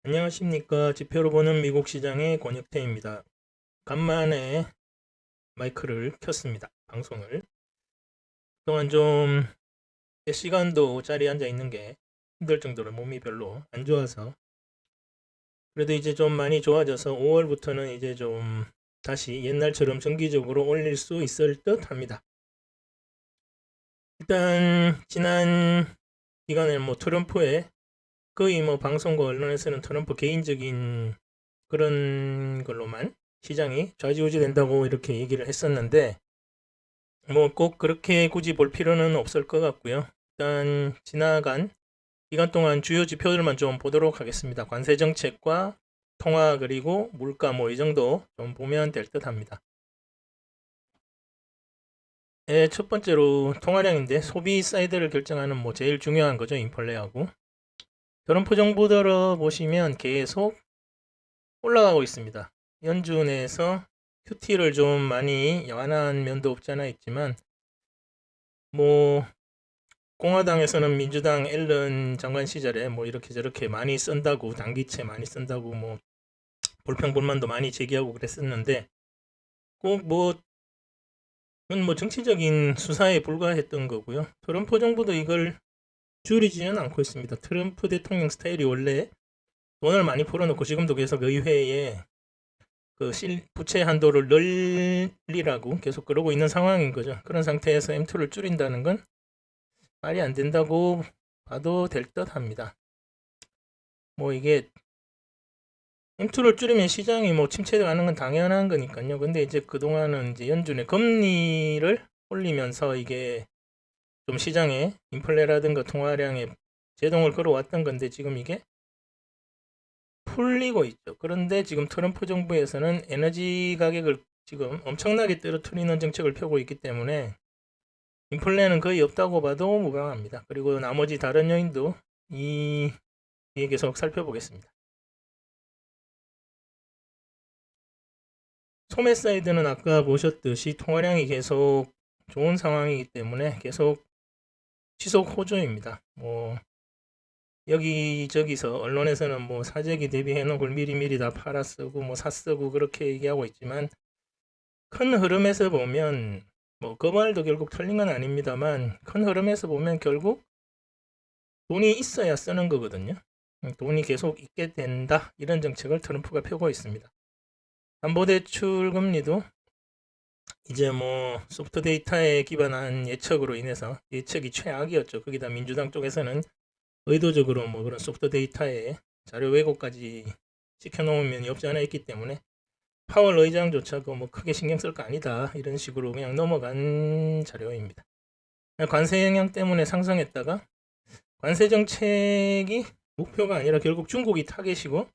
안녕하십니까. 지표로 보는 미국 시장의 권혁태입니다. 간만에 마이크를 켰습니다. 방송을. 그동안 좀 몇 시간도 자리에 앉아 있는 게 힘들 정도로 몸이 별로 안 좋아서 그래도 이제 좀 많이 좋아져서 5월부터는 이제 좀 다시 옛날처럼 정기적으로 올릴 수 있을 듯 합니다. 일단 지난 기간에 뭐 트럼프의 거의 뭐 방송과 언론에서는 트럼프 개인적인 그런 걸로만 시장이 좌지우지 된다고 이렇게 얘기를 했었는데 뭐 꼭 그렇게 굳이 볼 필요는 없을 것 같고요. 일단 지나간 기간 동안 주요 지표들만 좀 보도록 하겠습니다. 관세 정책과 통화 그리고 물가 뭐 이 정도 좀 보면 될 듯 합니다. 첫 번째로 통화량인데 소비 사이드를 결정하는 뭐 제일 중요한 거죠. 인플레하고. 트럼프 정부 들어 보시면 계속 올라가고 있습니다. 연준 내에서 QT를 좀 많이 완화한 면도 없잖아 있지만 뭐 공화당에서는 민주당 앨런 장관 시절에 뭐 이렇게 저렇게 많이 쓴다고 단기채 많이 쓴다고 뭐 불평불만도 많이 제기하고 그랬었는데 꼭 뭐 그건 뭐 정치적인 수사에 불과했던 거고요. 트럼프 정부도 이걸 줄이지는 않고 있습니다. 트럼프 대통령 스타일이 원래 돈을 많이 풀어놓고 지금도 계속 의회에 그 부채 한도를 늘리라고 계속 그러고 있는 상황인 거죠. 그런 상태에서 M2를 줄인다는 건 말이 안 된다고 봐도 될 듯 합니다. 뭐 이게 M2를 줄이면 시장이 뭐 침체가는 건 당연한 거니까요. 근데 이제 그동안은 이제 연준의 금리를 올리면서 이게 좀 시장에 인플레라든가 통화량에 제동을 걸어왔던 건데 지금 이게 풀리고 있죠. 그런데 지금 트럼프 정부에서는 에너지 가격을 지금 엄청나게 떨어뜨리는 정책을 펴고 있기 때문에 인플레는 거의 없다고 봐도 무방합니다. 그리고 나머지 다른 요인도 이 뒤에 계속 살펴보겠습니다. 소매 사이드는 아까 보셨듯이 통화량이 계속 좋은 상황이기 때문에 계속 지속 호조입니다. 뭐 여기저기서 언론에서는 뭐 사재기 대비해 놓은 걸 미리미리 다 팔아 쓰고 뭐 사 쓰고 그렇게 얘기하고 있지만 큰 흐름에서 보면 뭐 그 말도 결국 틀린 건 아닙니다만 큰 흐름에서 보면 결국 돈이 있어야 쓰는 거거든요. 돈이 계속 있게 된다 이런 정책을 트럼프가 펴고 있습니다. 담보대출 금리도 이제 뭐 소프트 데이터에 기반한 예측으로 인해서 예측이 최악이었죠. 거기다 민주당 쪽에서는 의도적으로 뭐 그런 소프트 데이터에 자료 왜곡까지 시켜놓은 면이 없지 않아 있기 때문에 파월 의장조차도 뭐 크게 신경 쓸 거 아니다 이런 식으로 그냥 넘어간 자료입니다. 관세 영향 때문에 상승했다가 관세 정책이 목표가 아니라 결국 중국이 타겟이고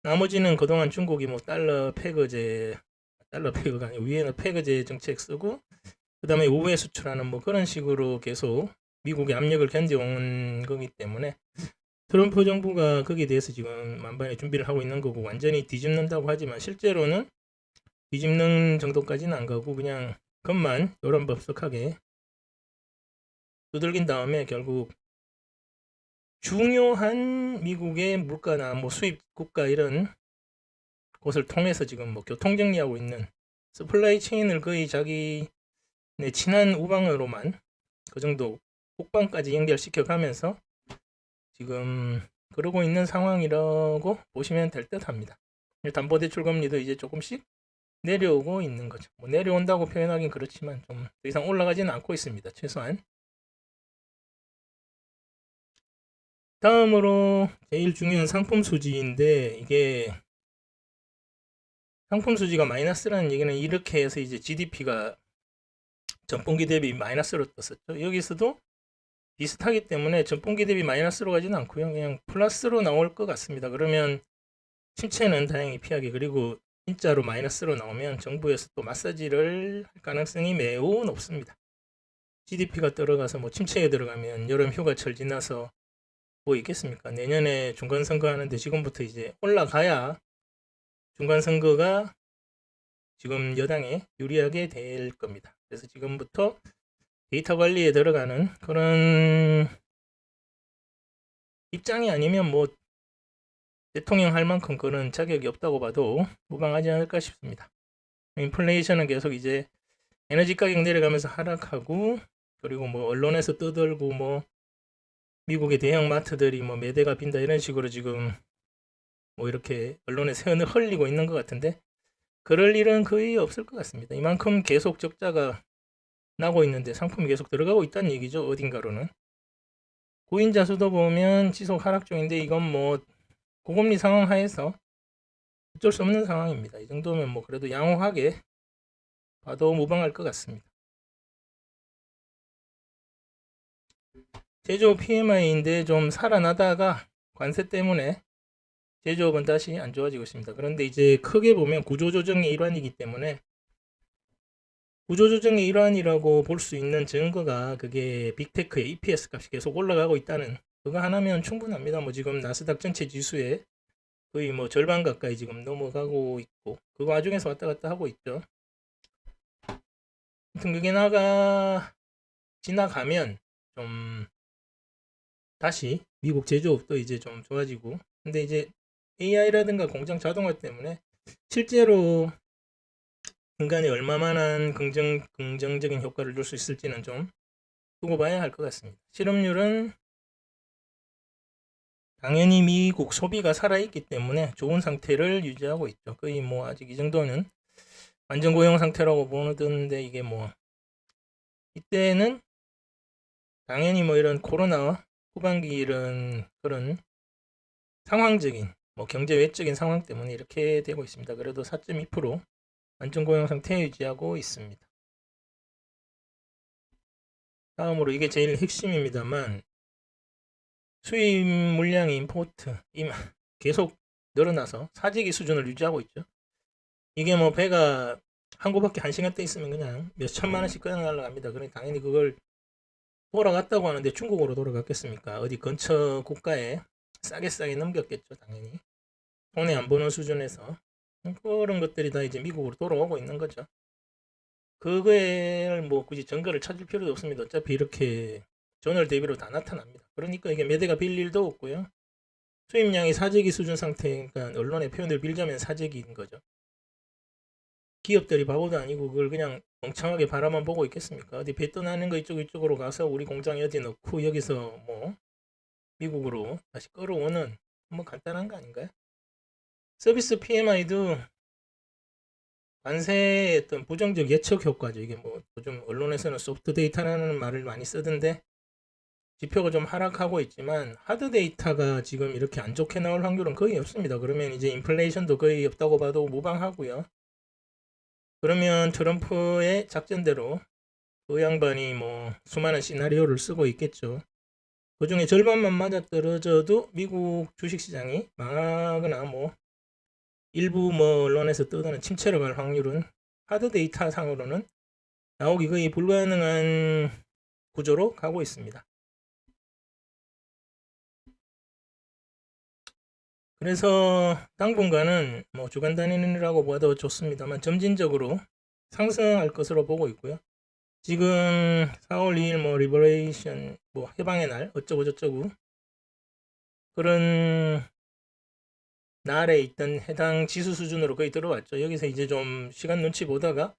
나머지는 그동안 중국이 뭐 달러 페그가 아니고 위에는 페그제 정책 쓰고 그 다음에 우회 수출하는 뭐 그런 식으로 계속 미국의 압력을 견뎌온 거기 때문에 트럼프 정부가 거기에 대해서 지금 만반의 준비를 하고 있는 거고 완전히 뒤집는다고 하지만 실제로는 뒤집는 정도까지는 안 가고 그냥 그것만 요란법석하게 두들긴 다음에 결국 중요한 미국의 물가나 뭐 수입 국가 이런 곳을 통해서 지금 뭐 교통 정리하고 있는 서플라이 체인을 거의 자기 친한 우방으로만 그 정도 국방까지 연결시켜 가면서 지금 그러고 있는 상황이라고 보시면 될 듯 합니다. 담보대출 금리도 이제 조금씩 내려오고 있는 거죠. 뭐 내려온다고 표현하긴 그렇지만 좀 더 이상 올라가지는 않고 있습니다. 최소한. 다음으로 제일 중요한 상품 수지인데 이게 상품 수지가 마이너스라는 얘기는 이렇게 해서 이제 GDP가 전분기 대비 마이너스로 떴었죠. 여기서도 비슷하기 때문에 전분기 대비 마이너스로 가지는 않고요. 그냥 플러스로 나올 것 같습니다. 그러면 침체는 다행히 피하게 그리고 진짜로 마이너스로 나오면 정부에서 또 마사지를 할 가능성이 매우 높습니다. GDP가 떨어가서 뭐 침체에 들어가면 여름 휴가철 지나서 뭐 있겠습니까? 내년에 중간선거 하는데 지금부터 이제 올라가야 중간선거가 지금 여당에 유리하게 될 겁니다. 그래서 지금부터 데이터 관리에 들어가는 그런 입장이 아니면 뭐 대통령 할 만큼 그런 자격이 없다고 봐도 무방하지 않을까 싶습니다. 인플레이션은 계속 이제 에너지 가격 내려가면서 하락하고, 그리고 뭐 언론에서 떠들고 뭐 미국의 대형 마트들이 뭐 매대가 빈다 이런 식으로 지금 뭐 이렇게 언론에 세언을 흘리고 있는 것 같은데, 그럴 일은 거의 없을 것 같습니다. 이만큼 계속 적자가 나고 있는데 상품이 계속 들어가고 있다는 얘기죠. 어딘가로는. 고인자 수도 보면 지속 하락 중인데, 이건 뭐 고금리 상황 하에서 어쩔 수 없는 상황입니다. 이 정도면 뭐 그래도 양호하게 봐도 무방할 것 같습니다. 제조업 PMI인데 좀 살아나다가 관세 때문에 제조업은 다시 안 좋아지고 있습니다. 그런데 이제 크게 보면 구조조정의 일환이기 때문에, 구조조정의 일환이라고 볼 수 있는 증거가 그게 빅테크의 EPS 값이 계속 올라가고 있다는 그거 하나면 충분합니다. 뭐 지금 나스닥 전체 지수에 거의 뭐 절반 가까이 지금 넘어가고 있고, 그 와중에서 왔다 갔다 하고 있죠. 아무튼 그게 지나가면 좀 다시 미국 제조업도 이제 좀 좋아지고, 근데 이제 AI라든가 공장 자동화 때문에 실제로 인간이 얼마만한 긍정적인 효과를 줄 수 있을지는 좀 두고 봐야 할 것 같습니다. 실업률은 당연히 미국 소비가 살아있기 때문에 좋은 상태를 유지하고 있죠. 거의 뭐 아직 이 정도는 완전 고용 상태라고 보는데, 이게 뭐 이때는 당연히 뭐 이런 코로나와 후반기 이런 그런 상황적인 뭐 경제 외적인 상황 때문에 이렇게 되고 있습니다. 그래도 4.2% 완전 고용 상태 유지하고 있습니다. 다음으로 이게 제일 핵심입니다만, 수입 물량의 임포트 계속 늘어나서 사재기 수준을 유지하고 있죠. 이게 뭐 배가 항구밖에 1시간 때 있으면 그냥 몇 천만 원씩 그냥 날아갑니다. 그러니 당연히 그걸 돌아갔다고 하는데 중국으로 돌아갔겠습니까? 어디 근처 국가에 싸게 넘겼겠죠, 당연히. 손해 안 보는 수준에서. 그런 것들이 다 이제 미국으로 돌아오고 있는 거죠. 그거에 뭐 굳이 증거를 찾을 필요도 없습니다. 어차피 이렇게 전월 대비로 다 나타납니다. 그러니까 이게 매대가 빌 일도 없고요. 수입량이 사재기 수준 상태니까 언론의 표현을 빌자면 사재기인 거죠. 기업들이 바보도 아니고 그걸 그냥 멍청하게 바라만 보고 있겠습니까? 어디 배 떠나는 거 이쪽으로 가서 우리 공장에 어디 넣고 여기서 뭐 미국으로 다시 끌어오는 뭐 간단한 거 아닌가요? 서비스 PMI도 관세의 어떤 부정적 예측 효과죠. 이게 뭐 요즘 언론에서는 소프트 데이터라는 말을 많이 쓰던데, 지표가 좀 하락하고 있지만 하드 데이터가 지금 이렇게 안 좋게 나올 확률은 거의 없습니다. 그러면 이제 인플레이션도 거의 없다고 봐도 무방하고요. 그러면 트럼프의 작전대로 그 양반이 뭐 수많은 시나리오를 쓰고 있겠죠. 그 중에 절반만 맞아떨어져도 미국 주식시장이 망하거나 뭐 일부 뭐 언론에서 떠드는 침체로 갈 확률은 하드 데이터 상으로는 나오기 거의 불가능한 구조로 가고 있습니다. 그래서 당분간은 뭐 주간 단위라고 봐도 좋습니다만 점진적으로 상승할 것으로 보고 있고요. 지금 4월 2일 뭐 리버레이션 뭐 해방의 날 어쩌고 저쩌고 그런 날에 있던 해당 지수 수준으로 거의 들어왔죠. 여기서 이제 좀 시간 눈치 보다가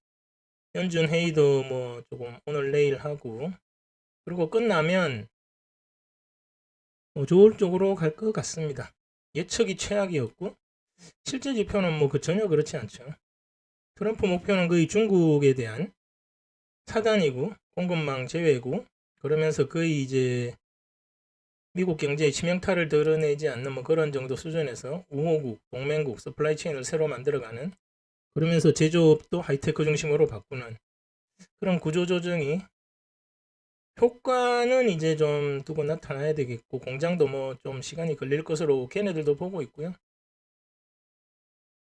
연준 회의도 뭐 조금 오늘 내일 하고, 그리고 끝나면 뭐 좋을 쪽으로 갈 것 같습니다. 예측이 최악이었고 실제 지표는 뭐 그 전혀 그렇지 않죠. 트럼프 목표는 거의 중국에 대한 차단이고 공급망 제외고, 그러면서 거의 이제 미국 경제의 치명타를 드러내지 않는 뭐 그런 정도 수준에서 우호국, 동맹국, 서플라이 체인을 새로 만들어가는, 그러면서 제조업도 하이테크 중심으로 바꾸는 그런 구조조정이 효과는 이제 좀 두고 나타나야 되겠고, 공장도 뭐 좀 시간이 걸릴 것으로 걔네들도 보고 있고요.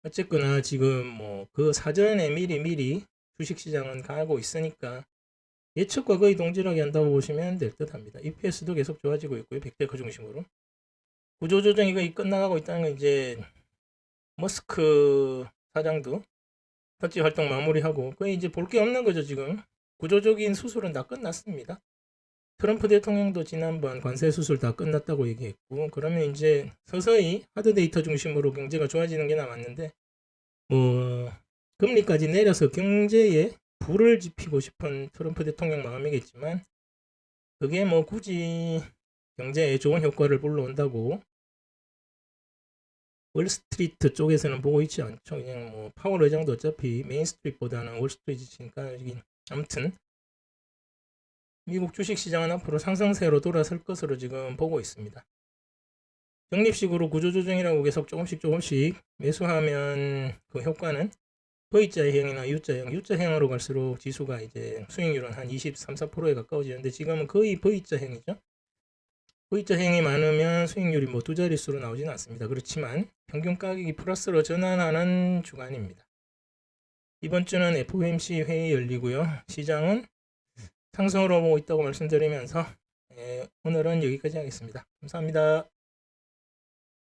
어쨌거나 지금 뭐 그 사전에 미리 주식시장은 가고 있으니까 예측과 거의 동질하게 한다고 보시면 될 듯 합니다. EPS도 계속 좋아지고 있고요. 빅테크 중심으로. 구조조정이 거의 끝나가고 있다는 건 이제 머스크 사장도 터치 활동 마무리하고 거의 이제 볼 게 없는 거죠, 지금. 구조적인 수술은 다 끝났습니다. 트럼프 대통령도 지난번 관세 수술 다 끝났다고 얘기했고, 그러면 이제 서서히 하드 데이터 중심으로 경제가 좋아지는 게 남았는데, 뭐 금리까지 내려서 경제에 불을 지피고 싶은 트럼프 대통령 마음이겠지만, 그게 뭐 굳이 경제에 좋은 효과를 불러온다고 월스트리트 쪽에서는 보고 있지 않죠. 그냥 뭐 파월 의장도 어차피 메인스트리트보다는 월스트리트니까. 아무튼 미국 주식시장은 앞으로 상승세로 돌아설 것으로 지금 보고 있습니다. 적립식으로 구조조정이라고 계속 조금씩 매수하면 그 효과는 V자형이나 U자형으로 갈수록 지수가 이제 수익률은 한 23, 4%에 가까워지는데, 지금은 거의 V자형이죠. V자형이 많으면 수익률이 뭐 두 자릿수로 나오지는 않습니다. 그렇지만 평균 가격이 플러스로 전환하는 주간입니다. 이번 주는 FOMC 회의 열리고요. 시장은 상승으로 보고 있다고 말씀드리면서 오늘은 여기까지 하겠습니다. 감사합니다.